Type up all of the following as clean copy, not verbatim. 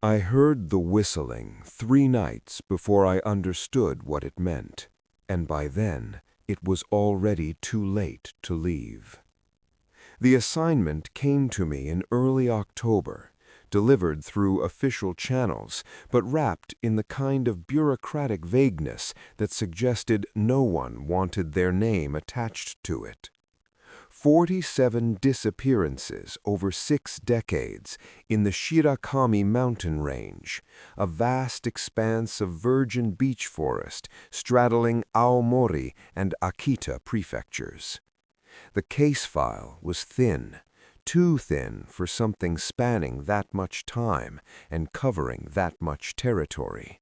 I heard the whistling 3 nights before I understood what it meant, and by then it was already too late to leave. The assignment came to me in early October, delivered through official channels, but wrapped in the kind of bureaucratic vagueness that suggested no one wanted their name attached to it. 47 disappearances over 6 decades in the Shirakami mountain range, a vast expanse of virgin beach forest straddling Aomori and Akita prefectures. The case file was thin, too thin for something spanning that much time and covering that much territory.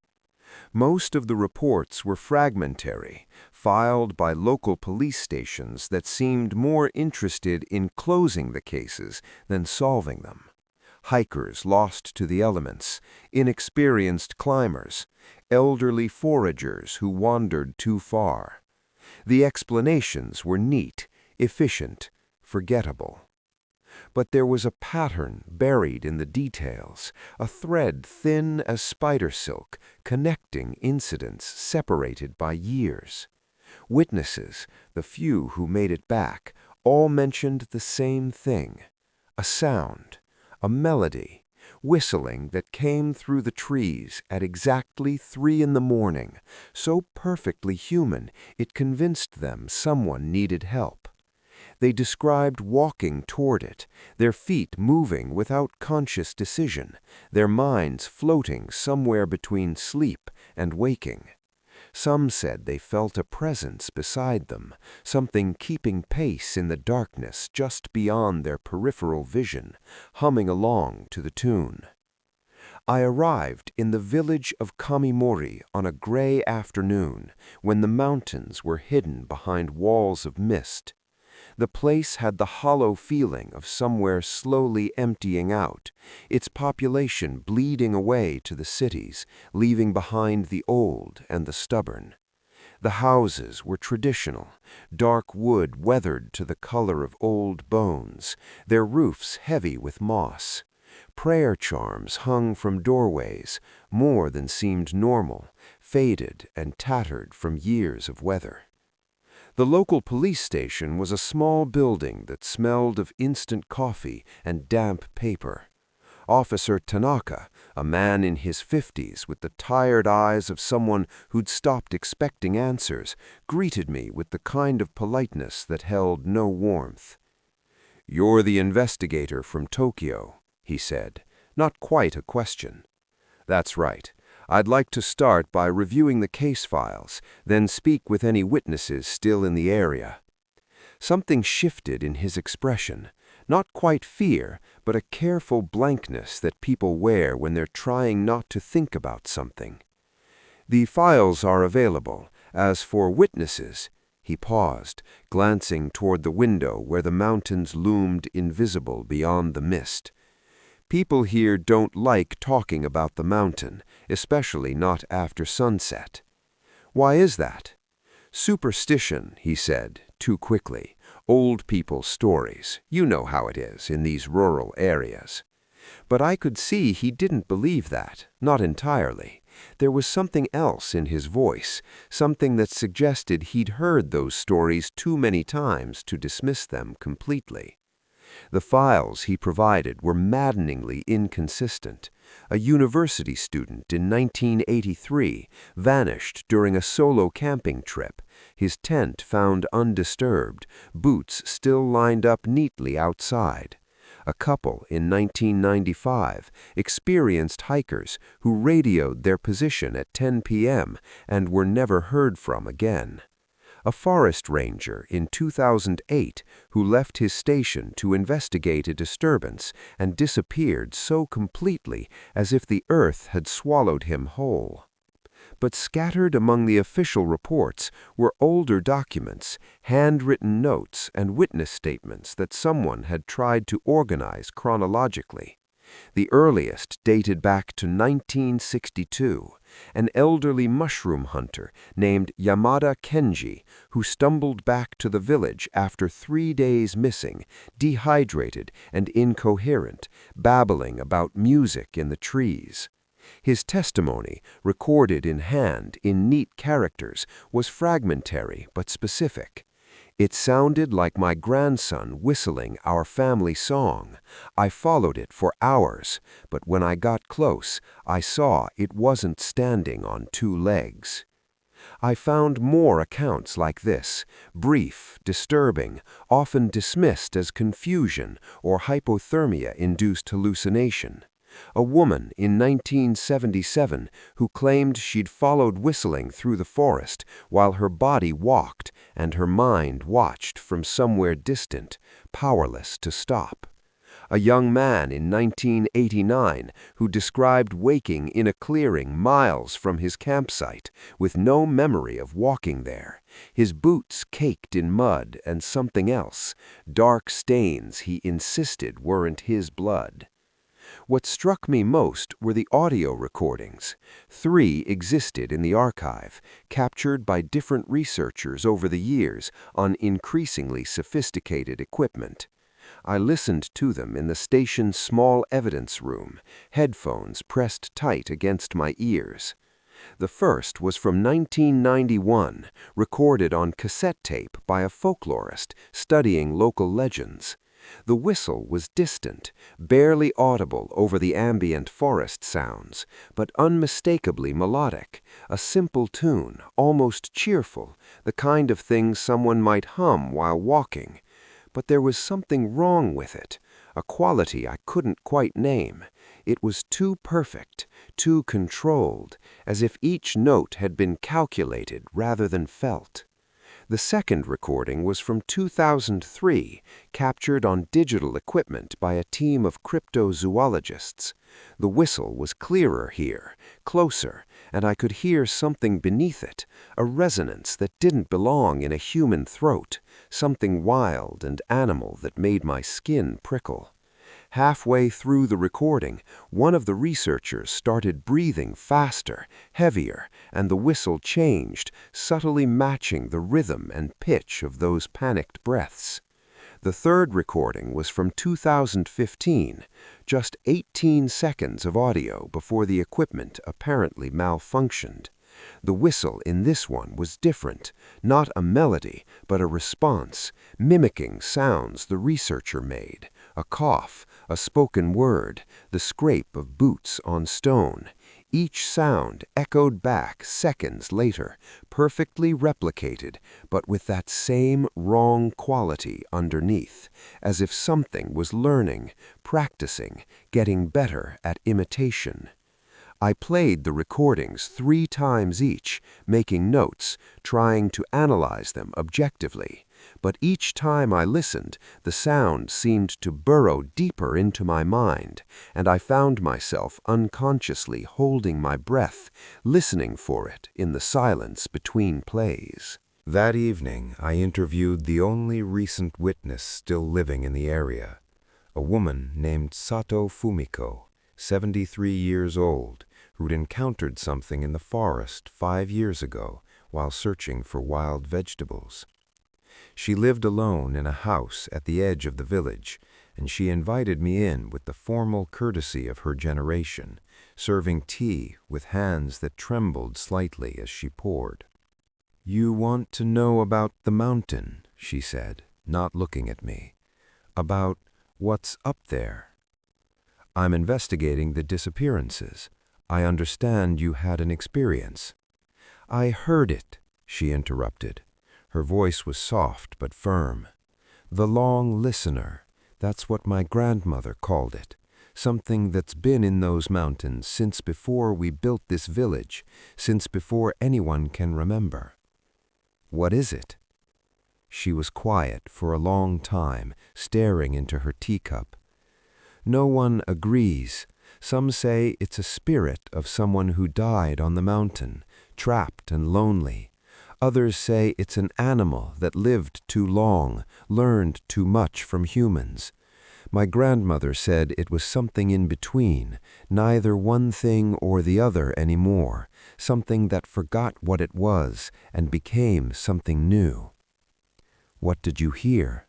Most of the reports were fragmentary, filed by local police stations that seemed more interested in closing the cases than solving them. Hikers lost to the elements, inexperienced climbers, elderly foragers who wandered too far. The explanations were neat, efficient, forgettable. But there was a pattern buried in the details, a thread thin as spider silk, connecting incidents separated by years. Witnesses, the few who made it back, all mentioned the same thing: a sound, a melody, whistling that came through the trees at exactly 3 in the morning, so perfectly human it convinced them someone needed help. They described walking toward it, their feet moving without conscious decision, their minds floating somewhere between sleep and waking. Some said they felt a presence beside them, something keeping pace in the darkness just beyond their peripheral vision, humming along to the tune. I arrived in the village of Kamimori on a gray afternoon when the mountains were hidden behind walls of mist. The place had the hollow feeling of somewhere slowly emptying out, its population bleeding away to the cities, leaving behind the old and the stubborn. The houses were traditional, dark wood weathered to the color of old bones, their roofs heavy with moss. Prayer charms hung from doorways, more than seemed normal, faded and tattered from years of weather. The local police station was a small building that smelled of instant coffee and damp paper. Officer Tanaka, a man in his 50s with the tired eyes of someone who'd stopped expecting answers, greeted me with the kind of politeness that held no warmth. "You're the investigator from Tokyo," he said, not quite a question. "That's right. I'd like to start by reviewing the case files, then speak with any witnesses still in the area." Something shifted in his expression, not quite fear, but a careful blankness that people wear when they're trying not to think about something. "The files are available. As for witnesses—" He paused, glancing toward the window where the mountains loomed invisible beyond the mist. "People here don't like talking about the mountain, especially not after sunset." "Why is that?" "Superstition," he said, too quickly. "Old people's stories. You know how it is in these rural areas." But I could see he didn't believe that, not entirely. There was something else in his voice, something that suggested he'd heard those stories too many times to dismiss them completely. The files he provided were maddeningly inconsistent. A university student in 1983 vanished during a solo camping trip, his tent found undisturbed, boots still lined up neatly outside. A couple in 1995 experienced hikers who radioed their position at 10 p.m. and were never heard from again. A forest ranger in 2008 who left his station to investigate a disturbance and disappeared so completely as if the earth had swallowed him whole. But scattered among the official reports were older documents, handwritten notes, and witness statements that someone had tried to organize chronologically. The earliest dated back to 1962, an elderly mushroom hunter named Yamada Kenji, who stumbled back to the village after 3 days missing, dehydrated and incoherent, babbling about music in the trees. His testimony, recorded in hand in neat characters, was fragmentary but specific. It sounded like my grandson whistling our family song. I followed it for hours, but when I got close, I saw it wasn't standing on 2 legs. I found more accounts like this, brief, disturbing, often dismissed as confusion or hypothermia-induced hallucination. A woman in 1977 who claimed she'd followed whistling through the forest while her body walked and her mind watched from somewhere distant, powerless to stop. A young man in 1989 who described waking in a clearing miles from his campsite with no memory of walking there, his boots caked in mud and something else, dark stains he insisted weren't his blood. What struck me most were the audio recordings. 3 existed in the archive, captured by different researchers over the years on increasingly sophisticated equipment. I listened to them in the station's small evidence room, headphones pressed tight against my ears. The first was from 1991, recorded on cassette tape by a folklorist studying local legends. The whistle was distant, barely audible over the ambient forest sounds, but unmistakably melodic, a simple tune, almost cheerful, the kind of thing someone might hum while walking. But there was something wrong with it, a quality I couldn't quite name. It was too perfect, too controlled, as if each note had been calculated rather than felt. The second recording was from 2003, captured on digital equipment by a team of cryptozoologists. The whistle was clearer here, closer, and I could hear something beneath it, a resonance that didn't belong in a human throat, something wild and animal that made my skin prickle. Halfway through the recording, one of the researchers started breathing faster, heavier, and the whistle changed, subtly matching the rhythm and pitch of those panicked breaths. The third recording was from 2015, just 18 seconds of audio before the equipment apparently malfunctioned. The whistle in this one was different, not a melody, but a response, mimicking sounds the researcher made, a cough, a spoken word, the scrape of boots on stone. Each sound echoed back seconds later, perfectly replicated, but with that same wrong quality underneath, as if something was learning, practicing, getting better at imitation. I played the recordings 3 times each, making notes, trying to analyze them objectively. But each time I listened, the sound seemed to burrow deeper into my mind, and I found myself unconsciously holding my breath, listening for it in the silence between plays. That evening, I interviewed the only recent witness still living in the area, a woman named Sato Fumiko, 73 years old, who'd encountered something in the forest 5 years ago while searching for wild vegetables. She lived alone in a house at the edge of the village, and she invited me in with the formal courtesy of her generation, serving tea with hands that trembled slightly as she poured. "You want to know about the mountain," she said, not looking at me. "About what's up there." "I'm investigating the disappearances. I understand you had an experience." "I heard it," she interrupted. Her voice was soft but firm. "The long listener, that's what my grandmother called it. Something that's been in those mountains since before we built this village, since before anyone can remember." "What is it?" She was quiet for a long time, staring into her teacup. "No one agrees. Some say it's a spirit of someone who died on the mountain, trapped and lonely. Others say it's an animal that lived too long, learned too much from humans. My grandmother said it was something in between, neither one thing or the other anymore, something that forgot what it was and became something new. What did you hear?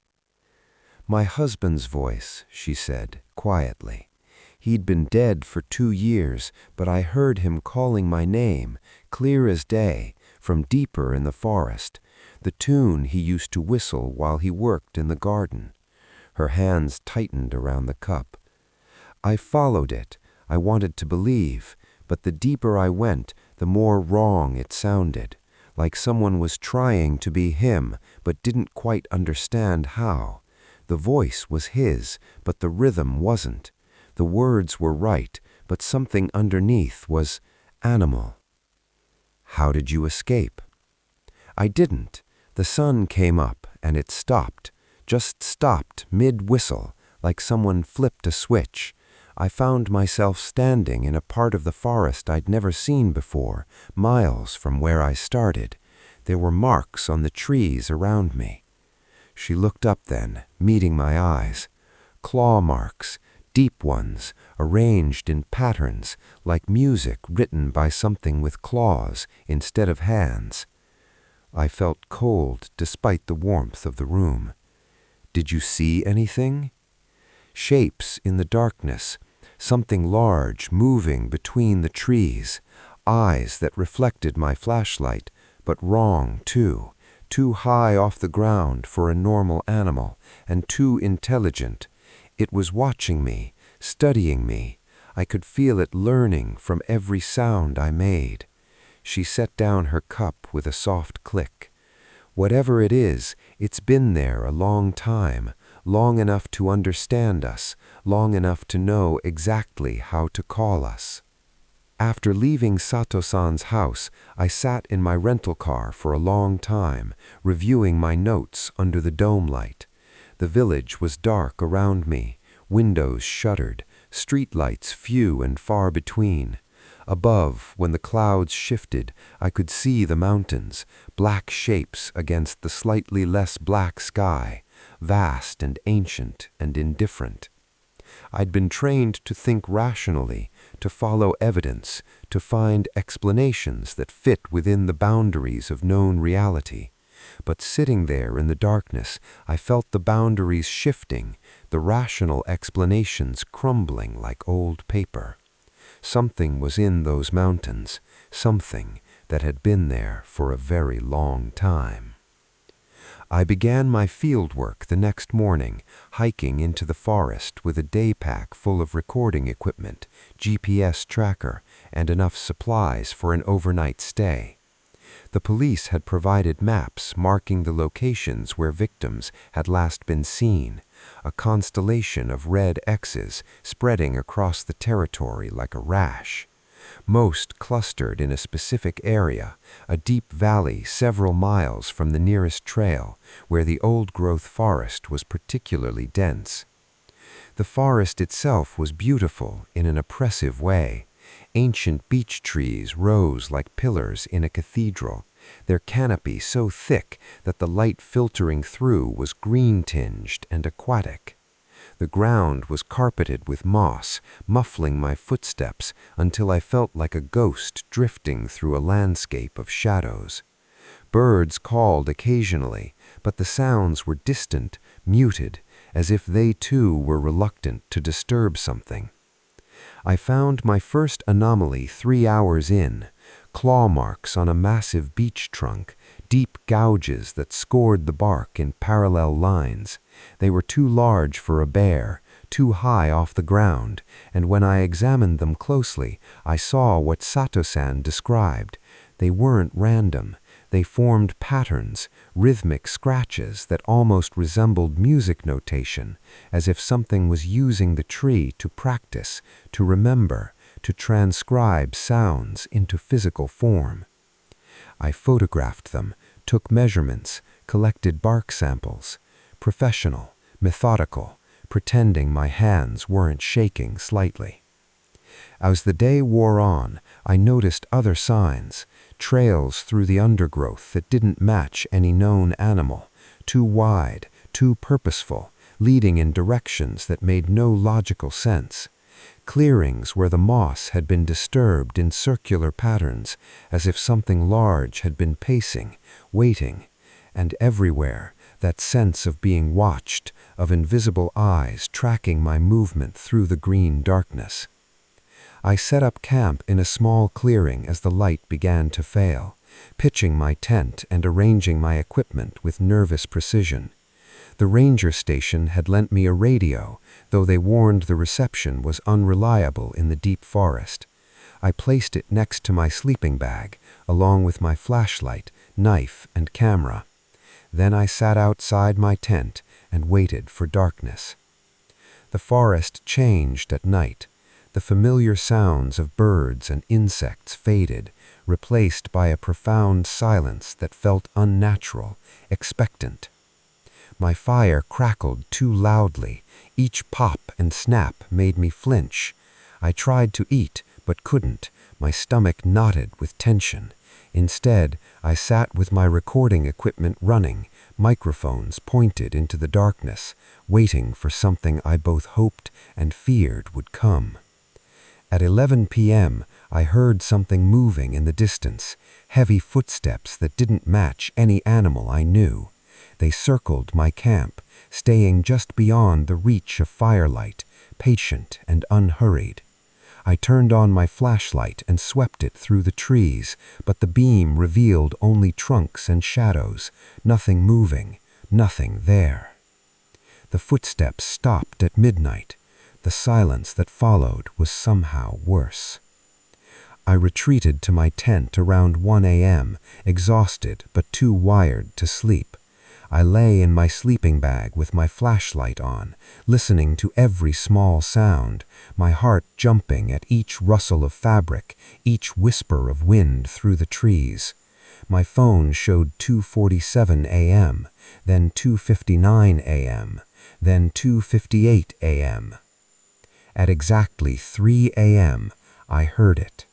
My husband's voice, she said, quietly. He'd been dead for 2 years, but I heard him calling my name, clear as day, from deeper in the forest, the tune he used to whistle while he worked in the garden. Her hands tightened around the cup. I followed it. I wanted to believe, but the deeper I went, the more wrong it sounded, like someone was trying to be him, but didn't quite understand how. The voice was his, but the rhythm wasn't. The words were right, but something underneath was animal. How did you escape? I didn't. The sun came up, and it stopped. Just stopped mid-whistle, like someone flipped a switch. I found myself standing in a part of the forest I'd never seen before, miles from where I started. There were marks on the trees around me. She looked up then, meeting my eyes. Claw marks, deep ones, arranged in patterns, like music written by something with claws instead of hands. I felt cold despite the warmth of the room. Did you see anything? Shapes in the darkness, something large moving between the trees, eyes that reflected my flashlight, but wrong too high off the ground for a normal animal, and too intelligent. It was watching me, studying me. I could feel it learning from every sound I made. She set down her cup with a soft click. Whatever it is, it's been there a long time, long enough to understand us, long enough to know exactly how to call us. After leaving Sato-san's house, I sat in my rental car for a long time, reviewing my notes under the dome light. The village was dark around me, windows shuttered, streetlights few and far between. Above, when the clouds shifted, I could see the mountains, black shapes against the slightly less black sky, vast and ancient and indifferent. I'd been trained to think rationally, to follow evidence, to find explanations that fit within the boundaries of known reality. But sitting there in the darkness, I felt the boundaries shifting, the rational explanations crumbling like old paper. Something was in those mountains, something that had been there for a very long time. I began my field work the next morning, hiking into the forest with a day pack full of recording equipment, GPS tracker, and enough supplies for an overnight stay. The police had provided maps marking the locations where victims had last been seen, a constellation of red X's spreading across the territory like a rash. Most clustered in a specific area, a deep valley several miles from the nearest trail, where the old-growth forest was particularly dense. The forest itself was beautiful in an oppressive way. Ancient beech trees rose like pillars in a cathedral, their canopy so thick that the light filtering through was green-tinged and aquatic. The ground was carpeted with moss, muffling my footsteps until I felt like a ghost drifting through a landscape of shadows. Birds called occasionally, but the sounds were distant, muted, as if they too were reluctant to disturb something. I found my first anomaly 3 hours in, claw marks on a massive beech trunk, deep gouges that scored the bark in parallel lines. They were too large for a bear, too high off the ground, and when I examined them closely, I saw what Sato-san described. They weren't random. They formed patterns, rhythmic scratches that almost resembled music notation, as if something was using the tree to practice, to remember, to transcribe sounds into physical form. I photographed them, took measurements, collected bark samples. Professional, methodical, pretending my hands weren't shaking slightly. As the day wore on, I noticed other signs, trails through the undergrowth that didn't match any known animal, too wide, too purposeful, leading in directions that made no logical sense. Clearings where the moss had been disturbed in circular patterns, as if something large had been pacing, waiting, and everywhere that sense of being watched, of invisible eyes tracking my movement through the green darkness. I set up camp in a small clearing as the light began to fail, pitching my tent and arranging my equipment with nervous precision. The ranger station had lent me a radio, though they warned the reception was unreliable in the deep forest. I placed it next to my sleeping bag, along with my flashlight, knife, and camera. Then I sat outside my tent and waited for darkness. The forest changed at night. The familiar sounds of birds and insects faded, replaced by a profound silence that felt unnatural, expectant. My fire crackled too loudly. Each pop and snap made me flinch. I tried to eat, but couldn't. My stomach knotted with tension. Instead, I sat with my recording equipment running, microphones pointed into the darkness, waiting for something I both hoped and feared would come. At 11 p.m., I heard something moving in the distance, heavy footsteps that didn't match any animal I knew. They circled my camp, staying just beyond the reach of firelight, patient and unhurried. I turned on my flashlight and swept it through the trees, but the beam revealed only trunks and shadows, nothing moving, nothing there. The footsteps stopped at midnight. The silence that followed was somehow worse. I retreated to my tent around 1 a.m., exhausted but too wired to sleep. I lay in my sleeping bag with my flashlight on, listening to every small sound, my heart jumping at each rustle of fabric, each whisper of wind through the trees. My phone showed 2:47 a.m., then 2:59 a.m., then 2:58 a.m. At exactly 3 a.m., I heard it.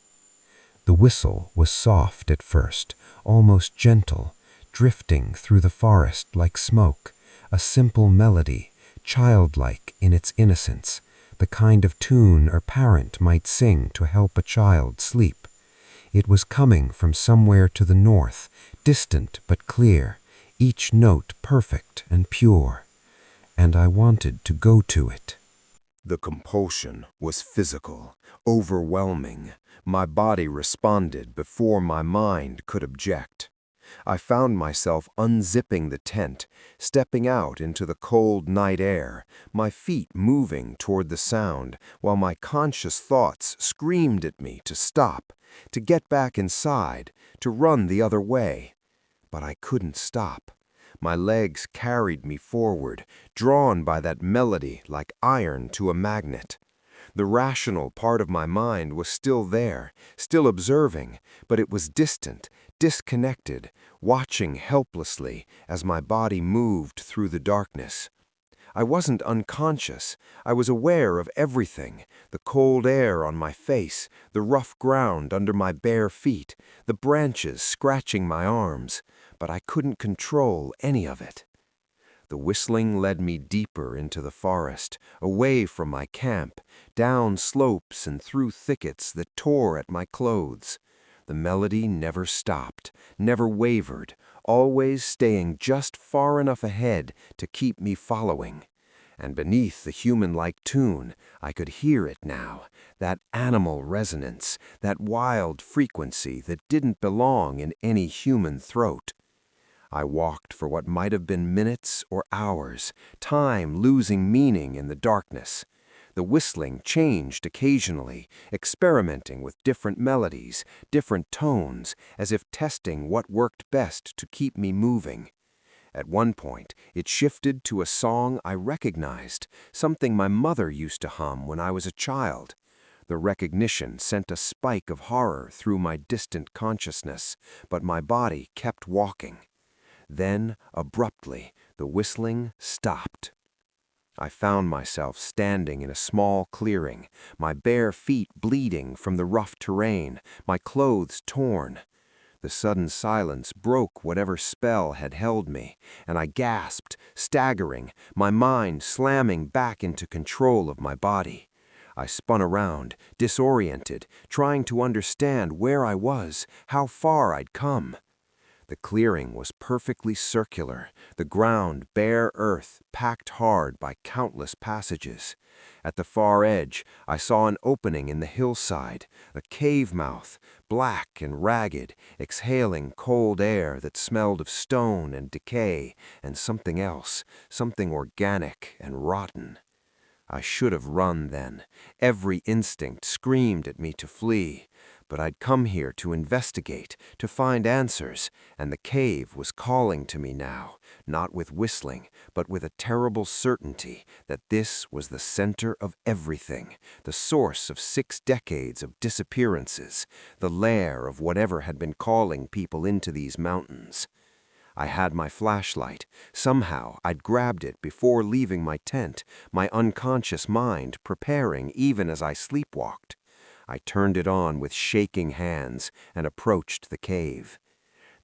The whistle was soft at first, almost gentle, drifting through the forest like smoke, a simple melody, childlike in its innocence, the kind of tune a parent might sing to help a child sleep. It was coming from somewhere to the north, distant but clear, each note perfect and pure, and I wanted to go to it. The compulsion was physical, overwhelming. My body responded before my mind could object. I found myself unzipping the tent, stepping out into the cold night air, my feet moving toward the sound, while my conscious thoughts screamed at me to stop, to get back inside, to run the other way. But I couldn't stop. My legs carried me forward, drawn by that melody like iron to a magnet. The rational part of my mind was still there, still observing, but it was distant, disconnected, watching helplessly as my body moved through the darkness. I wasn't unconscious. I was aware of everything, the cold air on my face, the rough ground under my bare feet, the branches scratching my arms, but I couldn't control any of it. The whistling led me deeper into the forest, away from my camp, down slopes and through thickets that tore at my clothes. The melody never stopped, never wavered, always staying just far enough ahead to keep me following. And beneath the human-like tune, I could hear it now, that animal resonance, that wild frequency that didn't belong in any human throat. I walked for what might have been minutes or hours, time losing meaning in the darkness. The whistling changed occasionally, experimenting with different melodies, different tones, as if testing what worked best to keep me moving. At one point, it shifted to a song I recognized, something my mother used to hum when I was a child. The recognition sent a spike of horror through my distant consciousness, but my body kept walking. Then, abruptly, the whistling stopped. I found myself standing in a small clearing, my bare feet bleeding from the rough terrain, my clothes torn. The sudden silence broke whatever spell had held me, and I gasped, staggering, my mind slamming back into control of my body. I spun around, disoriented, trying to understand where I was, how far I'd come. The clearing was perfectly circular, the ground bare earth packed hard by countless passages. At the far edge, I saw an opening in the hillside, a cave mouth, black and ragged, exhaling cold air that smelled of stone and decay and something else, something organic and rotten. I should have run then. Every instinct screamed at me to flee. But I'd come here to investigate, to find answers, and the cave was calling to me now, not with whistling, but with a terrible certainty that this was the center of everything, the source of 6 decades of disappearances, the lair of whatever had been calling people into these mountains. I had my flashlight. Somehow I'd grabbed it before leaving my tent, my unconscious mind preparing even as I sleepwalked. I turned it on with shaking hands and approached the cave.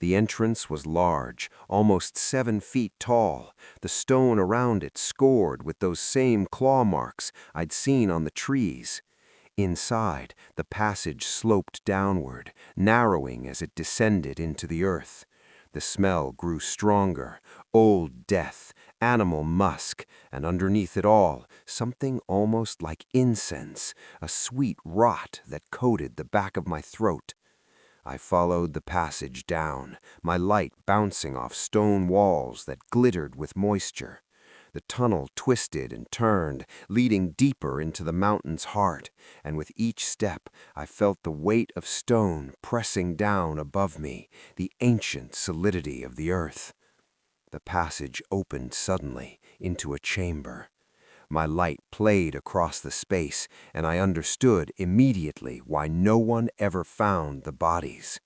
The entrance was large, almost 7 feet tall, the stone around it scored with those same claw marks I'd seen on the trees. Inside, the passage sloped downward, narrowing as it descended into the earth. The smell grew stronger, old death, animal musk, and underneath it all, something almost like incense, a sweet rot that coated the back of my throat. I followed the passage down, my light bouncing off stone walls that glittered with moisture. The tunnel twisted and turned, leading deeper into the mountain's heart, and with each step I felt the weight of stone pressing down above me, the ancient solidity of the earth. The passage opened suddenly into a chamber. My light played across the space, and I understood immediately why no one ever found the bodies.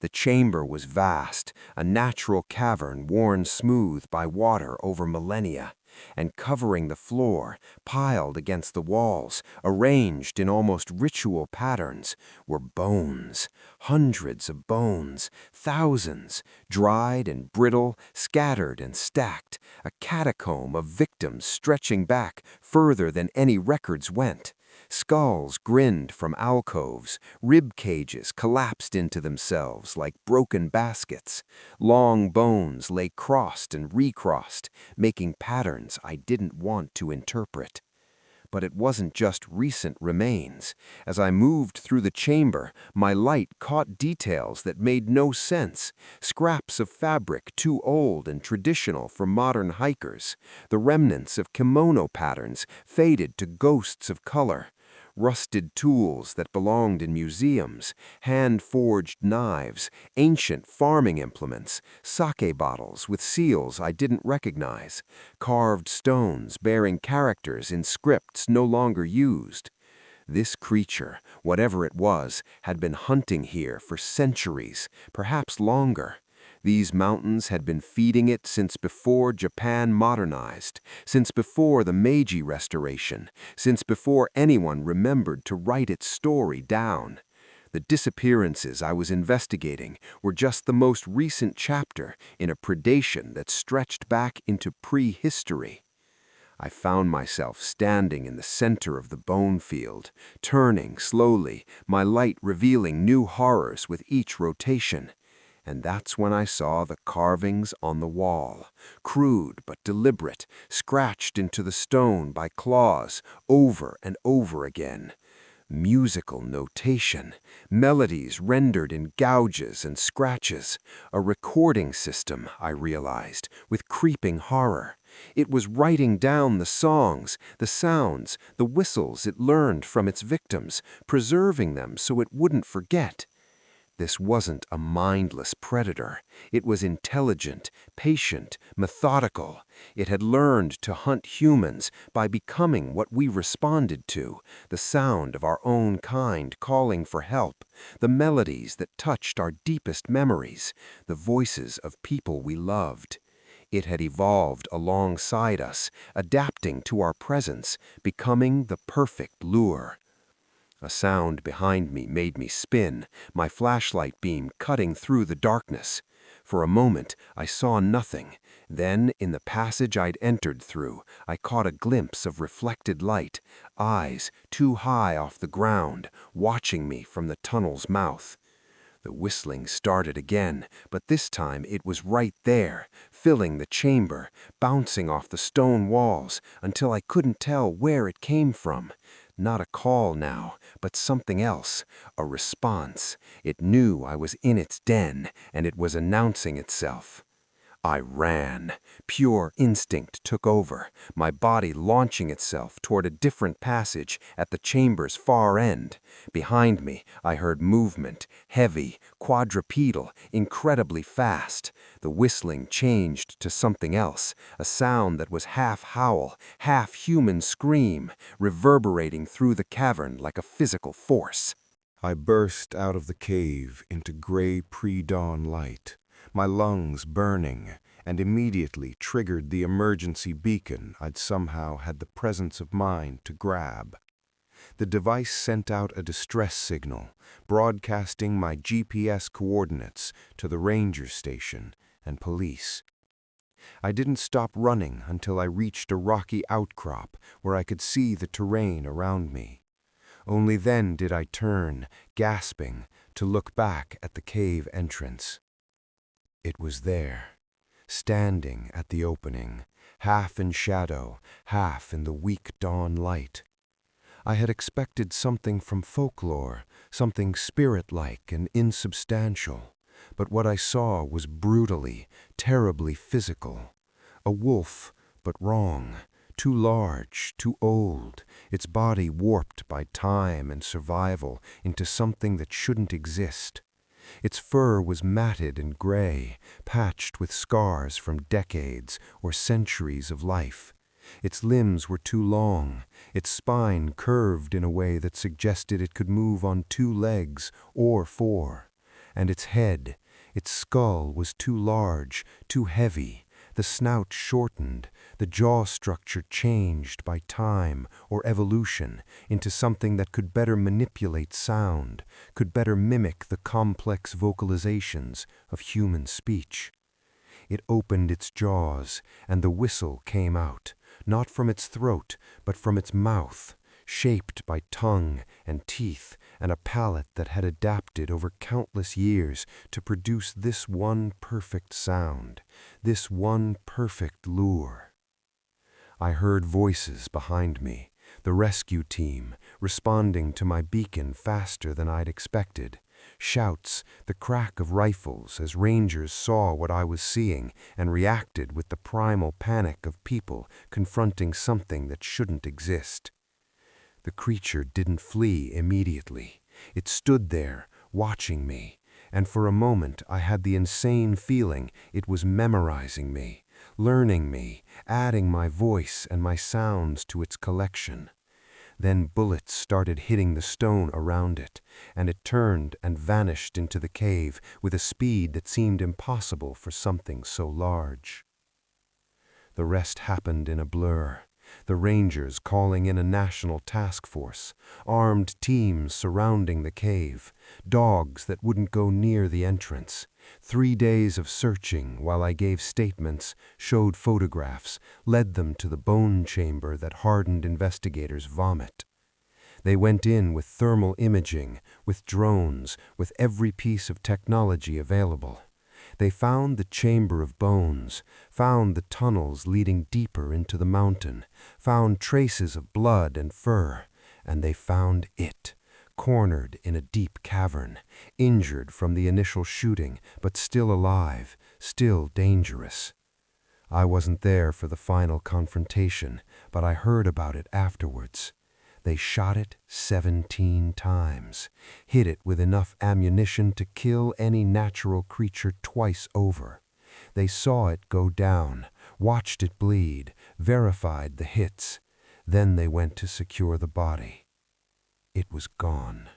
The chamber was vast, a natural cavern worn smooth by water over millennia, and covering the floor, piled against the walls, arranged in almost ritual patterns, were bones, hundreds of bones, thousands, dried and brittle, scattered and stacked, a catacomb of victims stretching back further than any records went. Skulls grinned from alcoves, rib cages collapsed into themselves like broken baskets. Long bones lay crossed and recrossed, making patterns I didn't want to interpret. But it wasn't just recent remains. As I moved through the chamber, my light caught details that made no sense. Scraps of fabric too old and traditional for modern hikers, the remnants of kimono patterns faded to ghosts of color, rusted tools that belonged in museums, hand-forged knives, ancient farming implements, sake bottles with seals I didn't recognize, carved stones bearing characters in scripts no longer used. This creature, whatever it was, had been hunting here for centuries, perhaps longer. These mountains had been feeding it since before Japan modernized, since before the Meiji Restoration, since before anyone remembered to write its story down. The disappearances I was investigating were just the most recent chapter in a predation that stretched back into prehistory. I found myself standing in the center of the bone field, turning slowly, my light revealing new horrors with each rotation. And that's when I saw the carvings on the wall, crude but deliberate, scratched into the stone by claws over and over again. Musical notation, melodies rendered in gouges and scratches, a recording system, I realized, with creeping horror. It was writing down the songs, the sounds, the whistles it learned from its victims, preserving them so it wouldn't forget. This wasn't a mindless predator. It was intelligent, patient, methodical. It had learned to hunt humans by becoming what we responded to, the sound of our own kind calling for help, the melodies that touched our deepest memories, the voices of people we loved. It had evolved alongside us, adapting to our presence, becoming the perfect lure. A sound behind me made me spin, my flashlight beam cutting through the darkness. For a moment, I saw nothing. Then, in the passage I'd entered through, I caught a glimpse of reflected light, eyes too high off the ground, watching me from the tunnel's mouth. The whistling started again, but this time it was right there, filling the chamber, bouncing off the stone walls, until I couldn't tell where it came from. Not a call now, but something else, a response. It knew I was in its den, and it was announcing itself. I ran. Pure instinct took over, my body launching itself toward a different passage at the chamber's far end. Behind me, I heard movement, heavy, quadrupedal, incredibly fast. The whistling changed to something else, a sound that was half howl, half human scream, reverberating through the cavern like a physical force. I burst out of the cave into gray pre-dawn light, my lungs burning, and immediately triggered the emergency beacon I'd somehow had the presence of mind to grab. The device sent out a distress signal, broadcasting my GPS coordinates to the ranger station and police. I didn't stop running until I reached a rocky outcrop where I could see the terrain around me. Only then did I turn, gasping, to look back at the cave entrance. It was there, standing at the opening, half in shadow, half in the weak dawn light. I had expected something from folklore, something spirit-like and insubstantial, but what I saw was brutally, terribly physical. A wolf, but wrong, too large, too old, its body warped by time and survival into something that shouldn't exist. Its fur was matted and gray, patched with scars from decades or centuries of life. Its limbs were too long, its spine curved in a way that suggested it could move on 2 legs or 4. And its head, its skull was too large, too heavy, the snout shortened, the jaw structure changed by time or evolution into something that could better manipulate sound, could better mimic the complex vocalizations of human speech. It opened its jaws, and the whistle came out, not from its throat, but from its mouth, shaped by tongue and teeth and a palate that had adapted over countless years to produce this one perfect sound, this one perfect lure. I heard voices behind me, the rescue team, responding to my beacon faster than I'd expected. Shouts, the crack of rifles as rangers saw what I was seeing and reacted with the primal panic of people confronting something that shouldn't exist. The creature didn't flee immediately. It stood there, watching me, and for a moment I had the insane feeling it was memorizing me, learning me, adding my voice and my sounds to its collection. Then bullets started hitting the stone around it, and it turned and vanished into the cave with a speed that seemed impossible for something so large. The rest happened in a blur. The rangers calling in a national task force, armed teams surrounding the cave, dogs that wouldn't go near the entrance. 3 days of searching while I gave statements, showed photographs, led them to the bone chamber that hardened investigators vomit. They went in with thermal imaging, with drones, with every piece of technology available. They found the chamber of bones, found the tunnels leading deeper into the mountain, found traces of blood and fur, and they found it, cornered in a deep cavern, injured from the initial shooting, but still alive, still dangerous. I wasn't there for the final confrontation, but I heard about it afterwards. They shot it 17 times, hit it with enough ammunition to kill any natural creature twice over. They saw it go down, watched it bleed, verified the hits. Then they went to secure the body. It was gone.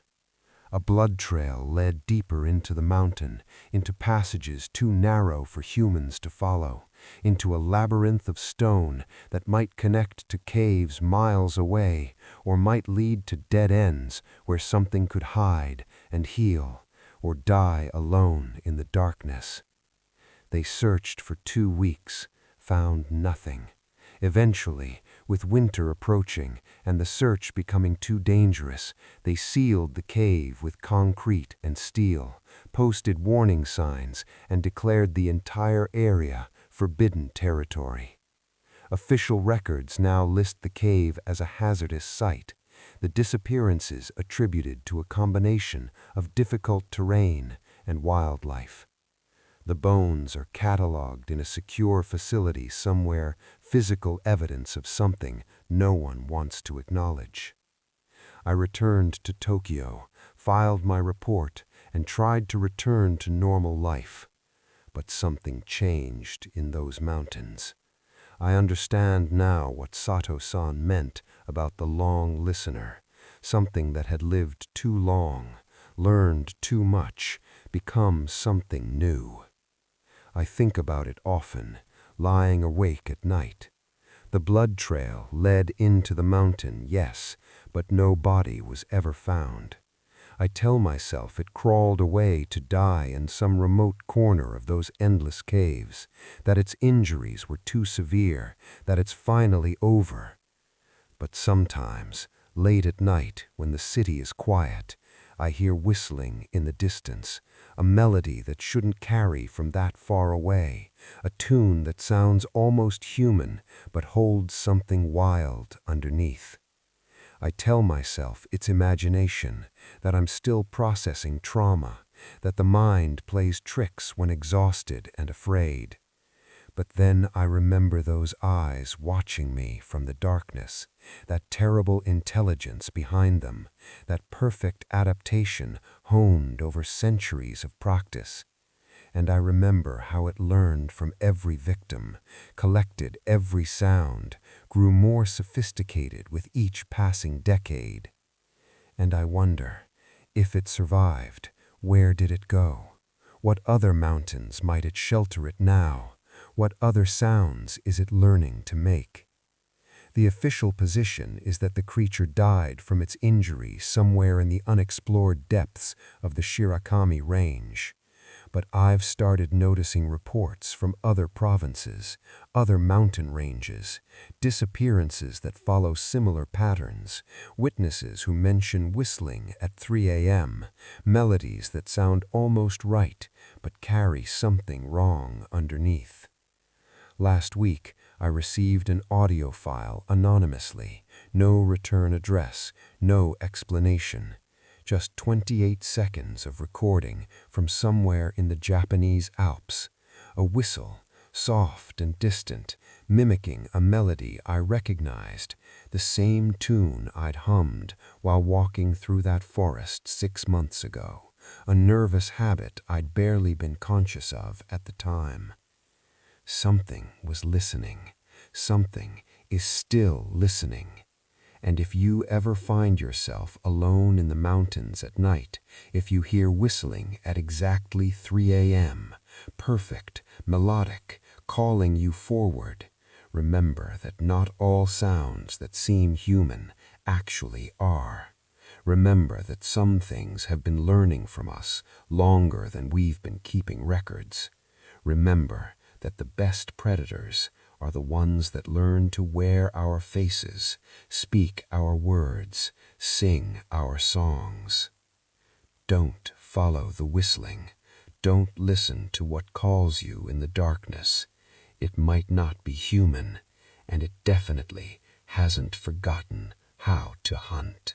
A blood trail led deeper into the mountain, into passages too narrow for humans to follow, into a labyrinth of stone that might connect to caves miles away, or might lead to dead ends where something could hide and heal, or die alone in the darkness. They searched for 2 weeks, found nothing. Eventually, with winter approaching and the search becoming too dangerous, they sealed the cave with concrete and steel, posted warning signs, and declared the entire area forbidden territory. Official records now list the cave as a hazardous site, the disappearances attributed to a combination of difficult terrain and wildlife. The bones are cataloged in a secure facility somewhere, physical evidence of something no one wants to acknowledge. I returned to Tokyo, filed my report, and tried to return to normal life. But something changed in those mountains. I understand now what Sato-san meant about the long listener, something that had lived too long, learned too much, become something new. I think about it often, lying awake at night. The blood trail led into the mountain, yes, but no body was ever found. I tell myself it crawled away to die in some remote corner of those endless caves, that its injuries were too severe, that it's finally over. But sometimes, late at night, when the city is quiet, I hear whistling in the distance, a melody that shouldn't carry from that far away, a tune that sounds almost human but holds something wild underneath. I tell myself it's imagination, that I'm still processing trauma, that the mind plays tricks when exhausted and afraid. But then I remember those eyes watching me from the darkness, that terrible intelligence behind them, that perfect adaptation honed over centuries of practice. And I remember how it learned from every victim, collected every sound, grew more sophisticated with each passing decade. And I wonder, if it survived, where did it go? What other mountains might it shelter it now? What other sounds is it learning to make? The official position is that the creature died from its injury somewhere in the unexplored depths of the Shirakami Range. But I've started noticing reports from other provinces, other mountain ranges, disappearances that follow similar patterns, witnesses who mention whistling at 3 a.m., melodies that sound almost right but carry something wrong underneath. Last week, I received an audio file anonymously, no return address, no explanation. Just 28 seconds of recording from somewhere in the Japanese Alps. A whistle, soft and distant, mimicking a melody I recognized, the same tune I'd hummed while walking through that forest 6 months ago, a nervous habit I'd barely been conscious of at the time. Something was listening. Something is still listening. And if you ever find yourself alone in the mountains at night, if you hear whistling at exactly 3 a.m., perfect, melodic, calling you forward, remember that not all sounds that seem human actually are. Remember that some things have been learning from us longer than we've been keeping records. Remember that the best predators are the ones that learn to wear our faces, speak our words, sing our songs. Don't follow the whistling. Don't listen to what calls you in the darkness. It might not be human, and it definitely hasn't forgotten how to hunt.